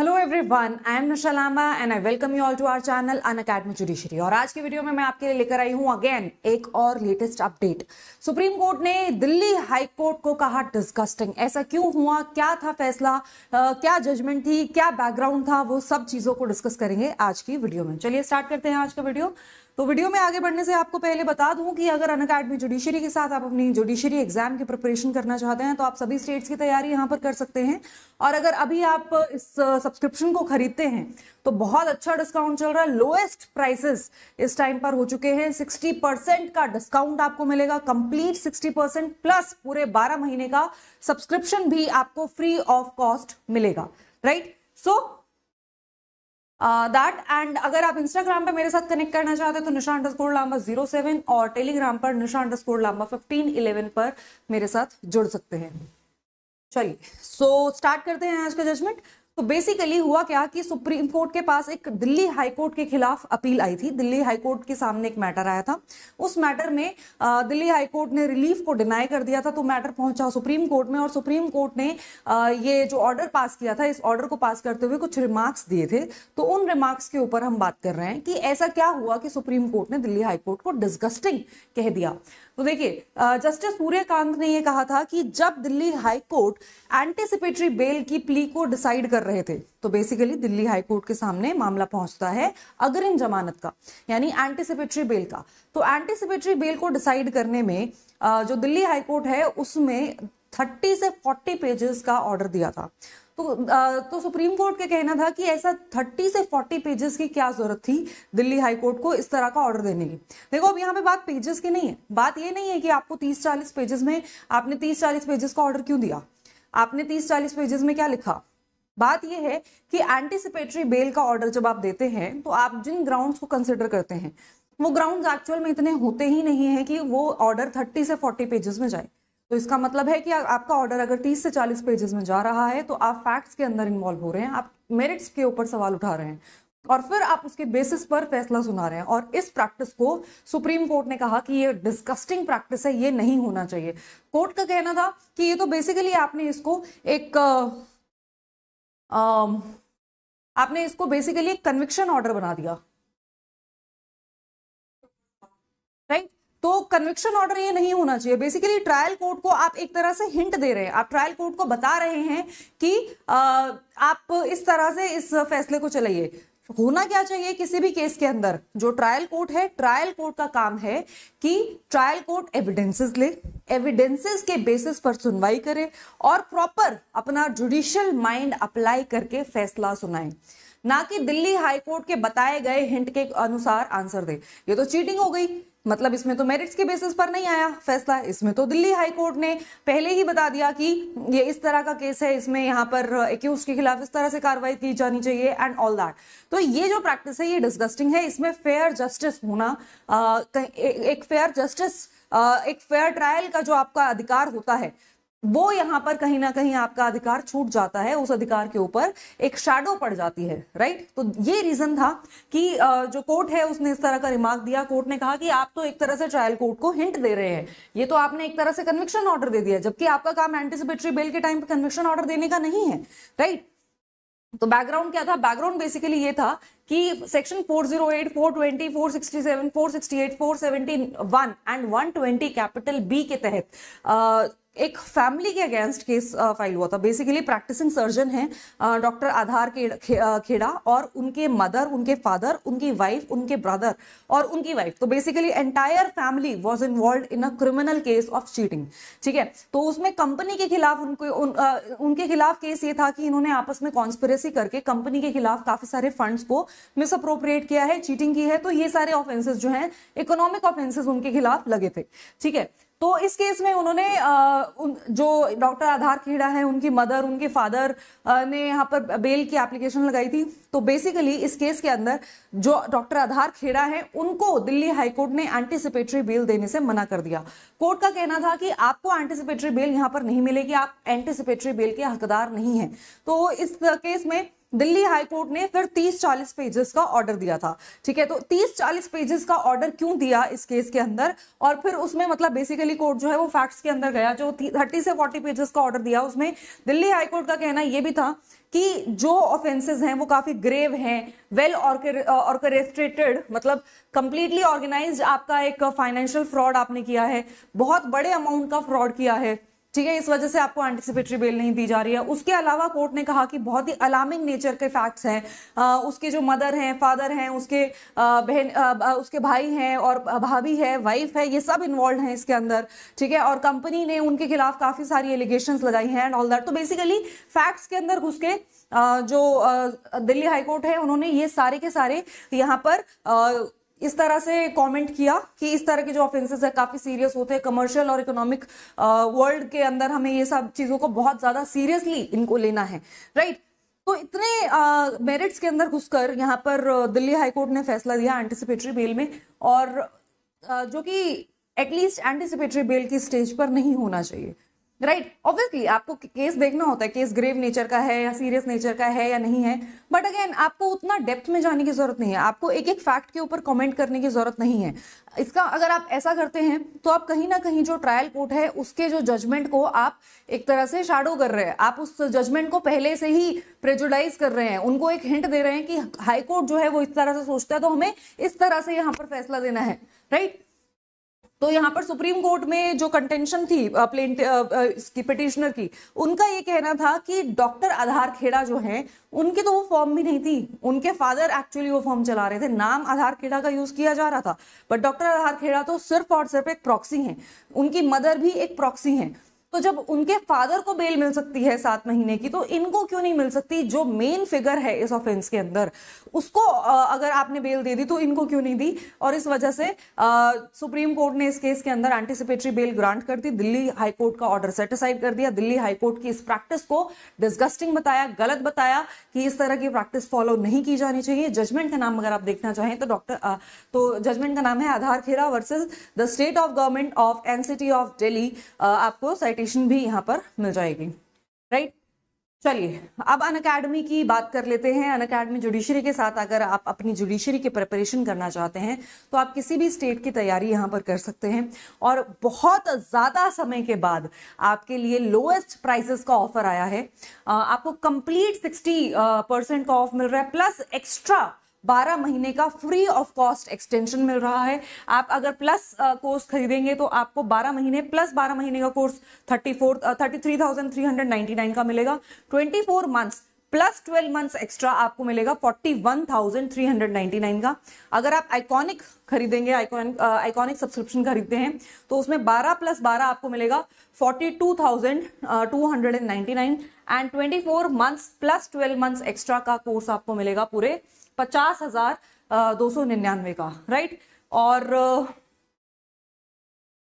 Hello everyone, I am Nisha Lamba and I welcome you all to our channel Unacademy judiciary. और आज की video में मैं आपके लिए लेकर आई हूं अगेन एक और लेटेस्ट अपडेट। सुप्रीम कोर्ट ने दिल्ली हाई कोर्ट को कहा डिस्गस्टिंग। ऐसा क्यों हुआ, क्या था फैसला, क्या जजमेंट थी, क्या बैकग्राउंड था, वो सब चीजों को डिस्कस करेंगे आज की वीडियो में। चलिए स्टार्ट करते हैं आज का वीडियो। तो वीडियो में आगे बढ़ने से आपको पहले बता दूं कि अगर अनअकैडमी जुडिशरी के साथ आप अपनी जुडिशरी एग्जाम की प्रिपरेशन करना चाहते हैं तो आप सभी स्टेट्स की तैयारी यहां पर कर सकते हैं। और अगर अभी आप इस सब्सक्रिप्शन को खरीदते हैं तो बहुत अच्छा डिस्काउंट चल रहा है। लोएस्ट प्राइसेस इस टाइम पर हो चुके हैं। 60% का डिस्काउंट आपको मिलेगा, कंप्लीट 60% प्लस पूरे 12 महीने का सब्सक्रिप्शन भी आपको फ्री ऑफ कॉस्ट मिलेगा। राइट, सो दैट एंड अगर आप इंस्टाग्राम पे मेरे साथ कनेक्ट करना चाहते हैं तो निशा_लांबा07 और टेलीग्राम पर निशा_लांबा1511 पर मेरे साथ जुड़ सकते हैं। चलिए सो स्टार्ट करते हैं आज का जजमेंट। तो बेसिकली हुआ क्या कि सुप्रीम कोर्ट के पास एक दिल्ली हाई कोर्ट के खिलाफ अपील आई थी। दिल्ली हाई कोर्ट के सामने एक मैटर आया था। उस मैटर में दिल्ली हाई कोर्ट ने रिलीफ को डिनाई कर दिया था। तो मैटर पहुंचा सुप्रीम कोर्ट में और सुप्रीम कोर्ट ने ये जो ऑर्डर पास किया था, इस ऑर्डर को पास करते हुए कुछ रिमार्क्स दिए थे। तो उन रिमार्क्स के ऊपर हम बात कर रहे हैं कि ऐसा क्या हुआ कि सुप्रीम कोर्ट ने दिल्ली हाई कोर्ट को डिस्गस्टिंग कह दिया। तो देखिए, जस्टिस सूर्यकांत ने यह कहा था कि जब Delhi high court anticipatory bail की प्ली को डिसाइड कर रहे थे, तो बेसिकली दिल्ली हाई कोर्ट के सामने मामला पहुंचता है अग्रिम जमानत का, यानी एंटीसिपेटरी बेल का। तो एंटीसिपेटरी बेल को डिसाइड करने में जो दिल्ली हाई कोर्ट है उसमें 30 से 40 पेजेस का ऑर्डर दिया था। तो सुप्रीम कोर्ट का कहना था कि ऐसा 30 से 40 पेजेस की क्या जरूरत थी दिल्ली हाई कोर्ट को इस तरह का ऑर्डर देने की। देखो, अब यहाँ पे बात पेजेस की नहीं है। बात ये नहीं है कि आपको 30-40 पेजेस में आपने 30-40 पेजेस का ऑर्डर क्यों दिया, आपने 30-40 पेजेस में क्या लिखा। बात यह है कि एंटीसिपेटरी बेल का ऑर्डर जब आप देते हैं तो आप जिन ग्राउंड्स को कंसिडर करते हैं वो ग्राउंड्स एक्चुअल में इतने होते ही नहीं है कि वो ऑर्डर 30 से 40 पेजेस में जाए। तो इसका मतलब है कि आपका ऑर्डर अगर 30 से 40 पेजेस में जा रहा है तो आप फैक्ट्स के अंदर इन्वॉल्व हो रहे हैं, आप मेरिट्स के ऊपर सवाल उठा रहे हैं और फिर आप उसके बेसिस पर फैसला सुना रहे हैं। और इस प्रैक्टिस को सुप्रीम कोर्ट ने कहा कि ये डिस्गस्टिंग प्रैक्टिस है, ये नहीं होना चाहिए। कोर्ट का कहना था कि ये तो बेसिकली आपने इसको बेसिकली एक कन्विक्शन ऑर्डर बना दिया। राइट, तो कन्विक्शन ऑर्डर ये नहीं होना चाहिए। बेसिकली ट्रायल कोर्ट को आप एक तरह से हिंट दे रहे हैं, आप ट्रायल कोर्ट को बता रहे हैं कि आप इस तरह से इस फैसले को चलाइए। होना क्या चाहिए किसी भी केस के अंदर, जो ट्रायल कोर्ट है, ट्रायल कोर्ट का काम है कि ट्रायल कोर्ट एविडेंसेस ले, एविडेंसेस के बेसिस पर सुनवाई करे और प्रॉपर अपना जुडिशियल माइंड अप्लाई करके फैसला सुनाए, ना कि दिल्ली हाई कोर्ट के बताए गए हिंट के अनुसार आंसर दे। ये तो चीटिंग हो गई। मतलब इसमें तो मेरिट्स के बेसिस पर नहीं आया फैसला, इसमें तो दिल्ली हाई कोर्ट ने पहले ही बता दिया कि ये इस तरह का केस है, इसमें यहाँ पर एक्यूज के खिलाफ इस तरह से कार्रवाई की जानी चाहिए एंड ऑल दैट। तो ये जो प्रैक्टिस है ये डिस्गस्टिंग है। इसमें फेयर जस्टिस होना, एक फेयर ट्रायल का जो आपका अधिकार होता है वो यहाँ पर कहीं ना कहीं आपका अधिकार छूट जाता है, उस अधिकार के ऊपर एक शैडो पड़ जाती है। राइट, तो ये रीजन था कि जो कोर्ट है उसने इस तरह का रिमार्क दिया। कोर्ट ने कहा कि आप तो एक तरह से ट्रायल कोर्ट को हिंट दे रहे हैं, ये तो आपने एक तरह से कन्विक्शन ऑर्डर दे दिया, जबकि आपका काम एंटीसिपेटरी बेल के टाइम पे कन्विक्शन ऑर्डर देने का नहीं है। राइट, तो बैकग्राउंड क्या था? बैकग्राउंड बेसिकली ये था कि सेक्शन 408, 420, 467, 468, 471 एंड 120 कैपिटल बी के तहत एक फैमिली के अगेंस्ट केस फाइल हुआ था। बेसिकली प्रैक्टिसिंग सर्जन है डॉक्टर आधार खेड़ा और उनके मदर, उनके फादर, उनकी वाइफ, उनके ब्रदर और उनकी वाइफ। तो basically entire family was involved in a criminal case of cheating. ठीक है, तो उसमें कंपनी के खिलाफ उनके खिलाफ केस ये था कि इन्होंने आपस में कॉन्स्पिरेसी करके कंपनी के खिलाफ काफी सारे फंड्स को मिसअप्रोप्रिएट किया है, चीटिंग की है। तो ये सारे ऑफेंसेस जो हैं इकोनॉमिक ऑफेंसेस उनके खिलाफ लगे थे। ठीक है, तो इस केस में उन्होंने जो डॉक्टर आधार खेड़ा है, उनकी मदर, उनके फादर ने यहाँ पर बेल की एप्लीकेशन लगाई थी। तो बेसिकली इस केस के अंदर जो डॉक्टर आधार खेड़ा है उनको दिल्ली हाई कोर्ट ने एंटीसिपेटरी बेल देने से मना कर दिया। कोर्ट का कहना था कि आपको एंटीसिपेटरी बेल यहाँ पर नहीं मिलेगी, आप एंटीसिपेटरी बेल के हकदार नहीं है। तो इस केस में दिल्ली हाई कोर्ट ने फिर 30-40 पेजेस का ऑर्डर दिया था। ठीक है, तो 30-40 पेजेस का ऑर्डर क्यों दिया इस केस के अंदर, और फिर उसमें मतलब बेसिकली कोर्ट जो है वो फैक्ट्स के अंदर गया। जो 30 से 40 पेजेस का ऑर्डर दिया उसमें दिल्ली हाई कोर्ट का कहना ये भी था कि जो ऑफेंसेस हैं वो काफी ग्रेव हैं, वेल ऑर्केस्ट्रेटेड, मतलब कंप्लीटली ऑर्गेनाइज्ड आपका एक फाइनेंशियल फ्रॉड आपने किया है, बहुत बड़े अमाउंट का फ्रॉड किया है। ठीक है, इस वजह से आपको एंटिसिपेटरी बेल नहीं दी जा रही है। उसके अलावा कोर्ट ने कहा कि बहुत ही अलार्मिंग नेचर के फैक्ट्स हैं, उसके जो मदर हैं, फादर हैं, उसके बहन, उसके भाई हैं और भाभी है, वाइफ है, ये सब इन्वॉल्व हैं इसके अंदर। ठीक है, और कंपनी ने उनके खिलाफ काफी सारी एलिगेशंस लगाई हैं एंड ऑल दैट। तो बेसिकली फैक्ट्स के अंदर घुस के जो दिल्ली हाईकोर्ट है उन्होंने ये सारे के सारे यहाँ पर इस तरह से कमेंट किया कि इस तरह के जो ऑफेंसेस है काफी सीरियस होते हैं, कमर्शियल और इकोनॉमिक वर्ल्ड के अंदर हमें ये सब चीजों को बहुत ज्यादा सीरियसली इनको लेना है, राइट। तो इतने मेरिट्स के अंदर घुसकर यहाँ पर दिल्ली हाईकोर्ट ने फैसला दिया एंटिसिपेटरी बेल में, और जो कि एटलीस्ट एंटिसिपेटरी बेल की स्टेज पर नहीं होना चाहिए, राइट। ऑब्वियसली आपको केस देखना होता है, केस ग्रेव नेचर का है या सीरियस नेचर का है या नहीं है, बट अगेन आपको उतना डेप्थ में जाने की जरूरत नहीं है, आपको एक एक फैक्ट के ऊपर कमेंट करने की जरूरत नहीं है। इसका अगर आप ऐसा करते हैं तो आप कहीं ना कहीं जो ट्रायल कोर्ट है उसके जो जजमेंट को आप एक तरह से शैडो कर रहे हैं, आप उस जजमेंट को पहले से ही प्रेजुडाइज कर रहे हैं, उनको एक हिंट दे रहे हैं कि हाई कोर्ट जो है वो इस तरह से सोचता है तो हमें इस तरह से यहाँ पर फैसला देना है, राइट। तो यहाँ पर सुप्रीम कोर्ट में जो कंटेंशन थी इसकी पिटिशनर की, उनका ये कहना था कि डॉक्टर आधार खेड़ा जो है उनकी तो वो फॉर्म भी नहीं थी, उनके फादर एक्चुअली वो फॉर्म चला रहे थे, नाम आधार खेड़ा का यूज किया जा रहा था, बट डॉक्टर आधार खेड़ा तो सिर्फ और सिर्फ एक प्रॉक्सी हैं, उनकी मदर भी एक प्रॉक्सी हैं। तो जब उनके फादर को बेल मिल सकती है 7 महीने की, तो इनको क्यों नहीं मिल सकती? जो मेन फिगर है इस ऑफेंस के अंदर उसको अगर आपने बेल दे दी तो इनको क्यों नहीं दी? और इस वजह से सुप्रीम कोर्ट ने इस केस के अंदर एंटिसिपेटरी बेल ग्रांट कर दी, दिल्ली हाईकोर्ट का ऑर्डर सेट असाइड कर दिया, दिल्ली हाईकोर्ट की इस प्रैक्टिस को डिस्गस्टिंग बताया, गलत बताया कि इस तरह की प्रैक्टिस फॉलो नहीं की जानी चाहिए। जजमेंट का नाम अगर आप देखना चाहें तो जजमेंट का नाम है Aadhar Kheda versus the state of government of NCT of Delhi. आपको भी यहां पर मिल जाएगी, राइट। चलिए अब अनअकैडमी की बात कर लेते हैं। अनअकैडमी जुडिशरी के साथ अगर आप अपनी जुडिशरी की प्रिपरेशन करना चाहते हैं तो आप किसी भी स्टेट की तैयारी यहां पर कर सकते हैं, और बहुत ज्यादा समय के बाद आपके लिए लोएस्ट प्राइसेस का ऑफर आया है। आपको कंप्लीट 60% का ऑफ मिल रहा है, प्लस एक्स्ट्रा 12 महीने का फ्री ऑफ कॉस्ट एक्सटेंशन मिल रहा है। आप अगर प्लस कोर्स खरीदेंगे तो आपको 12 महीने प्लस 12 महीने का कोर्स 33,399 का मिलेगा। 24 मंथ्स प्लस 12 मंथ्स एक्स्ट्रा आपको मिलेगा 41,399 का। अगर आप आइकॉनिक खरीदेंगे, आइकॉनिक सब्सक्रिप्शन खरीदते हैं तो उसमें 12 + 12 आपको मिलेगा 42,299, and 24 months plus 12 months extra का कोर्स आपको मिलेगा पूरे 50,299 का, राइट। और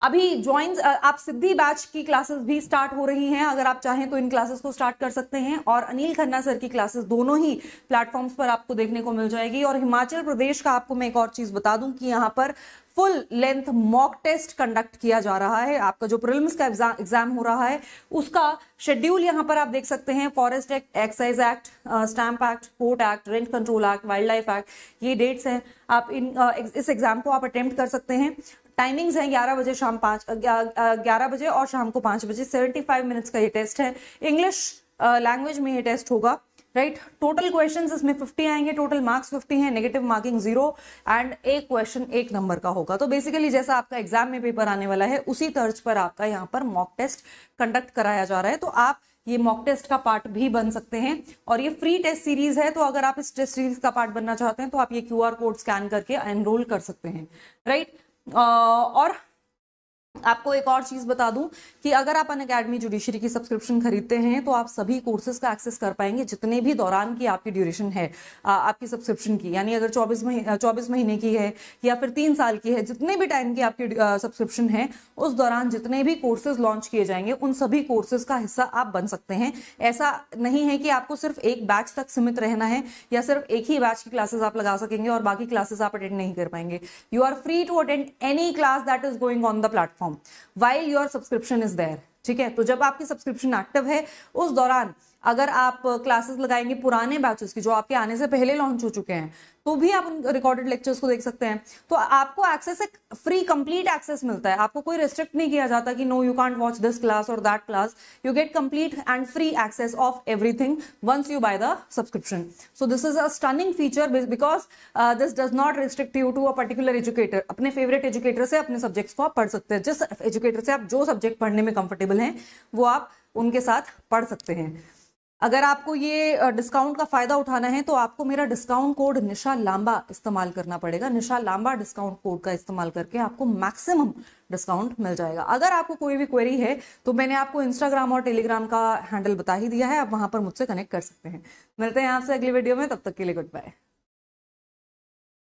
अभी ज्वाइन आप सिद्धि बैच की क्लासेस भी स्टार्ट हो रही हैं, अगर आप चाहें तो इन क्लासेस को स्टार्ट कर सकते हैं, और अनिल खन्ना सर की क्लासेस दोनों ही प्लेटफॉर्म्स पर आपको देखने को मिल जाएगी। और हिमाचल प्रदेश का आपको मैं एक और चीज बता दूं कि यहाँ पर full length mock test conduct किया जा रहा है। आपका जो प्रीलिम्स का एग्जाम हो रहा है उसका शेड्यूल यहाँ पर आप देख सकते हैं। Forest act, excise act, stamp act, port act, rent control act, wild life act, ये डेट्स हैं। आप इस एग्जाम को आप अटेम्प्ट कर सकते हैं। टाइमिंग्स हैं 11 बजे शाम 11 बजे और शाम को 5 बजे। 75 मिनट्स का ये टेस्ट है। इंग्लिश लैंग्वेज में ये टेस्ट होगा, राइट। टोटल क्वेश्चंस इसमें 50 आएंगे, टोटल मार्क्स 50 हैं, नेगेटिव मार्किंग 0, एंड एक क्वेश्चन 1 नंबर का होगा। तो बेसिकली जैसा आपका एग्जाम में पेपर आने वाला है उसी तर्ज पर आपका यहाँ पर मॉक टेस्ट कंडक्ट कराया जा रहा है। तो आप ये मॉक टेस्ट का पार्ट भी बन सकते हैं, और ये फ्री टेस्ट सीरीज है। तो अगर आप इस टेस्ट सीरीज का पार्ट बनना चाहते हैं तो आप ये QR कोड स्कैन करके एनरोल कर सकते हैं, राइट। और आपको एक और चीज बता दूं कि अगर आप अनअकैडमी जुडिशरी की सब्सक्रिप्शन खरीदते हैं तो आप सभी कोर्सेज का एक्सेस कर पाएंगे जितने भी दौरान की आपकी ड्यूरेशन है आपकी सब्सक्रिप्शन की। यानी अगर 24 महीने की है या फिर 3 साल की है, जितने भी टाइम की आपकी सब्सक्रिप्शन है उस दौरान जितने भी कोर्सेज लॉन्च किए जाएंगे उन सभी कोर्सेज का हिस्सा आप बन सकते हैं। ऐसा नहीं है कि आपको सिर्फ एक बैच तक सीमित रहना है या सिर्फ एक ही बैच की क्लासेस आप लगा सकेंगे और बाकी क्लासेस आप अटेंड नहीं कर पाएंगे। You are free to attend any class that is going on the platform while your subscription is there, ठीक है। तो जब आपकी सब्सक्रिप्शन एक्टिव है उस दौरान अगर आप क्लासेस लगाएंगे पुराने बैचेस की जो आपके आने से पहले लॉन्च हो चुके हैं, तो भी आप उन रिकॉर्डेड लेक्चर्स को देख सकते हैं। तो आपको एक्सेस, एक फ्री कंप्लीट एक्सेस मिलता है, आपको कोई रिस्ट्रिक्ट नहीं किया जाता कि no you can't watch this class और that class. You get complete and free access of everything once you buy the subscription. So this is a stunning feature because this does not restrict you to a particular educator. अपने favourite educator से अपने subjects को आप पढ़ सकते हैं। जिस educator से आप जो सब्जेक्ट पढ़ने में कंफर्टेबल हैं वो आप उनके साथ पढ़ सकते हैं। अगर आपको ये डिस्काउंट का फायदा उठाना है तो आपको मेरा डिस्काउंट कोड निशा लांबा इस्तेमाल करना पड़ेगा। निशा लांबा डिस्काउंट कोड का इस्तेमाल करके आपको मैक्सिमम डिस्काउंट मिल जाएगा। अगर आपको कोई भी क्वेरी है तो मैंने आपको इंस्टाग्राम और टेलीग्राम का हैंडल बता ही दिया है, आप वहां पर मुझसे कनेक्ट कर सकते हैं। मिलते हैं आपसे अगली वीडियो में, तब तक के लिए गुड बाय।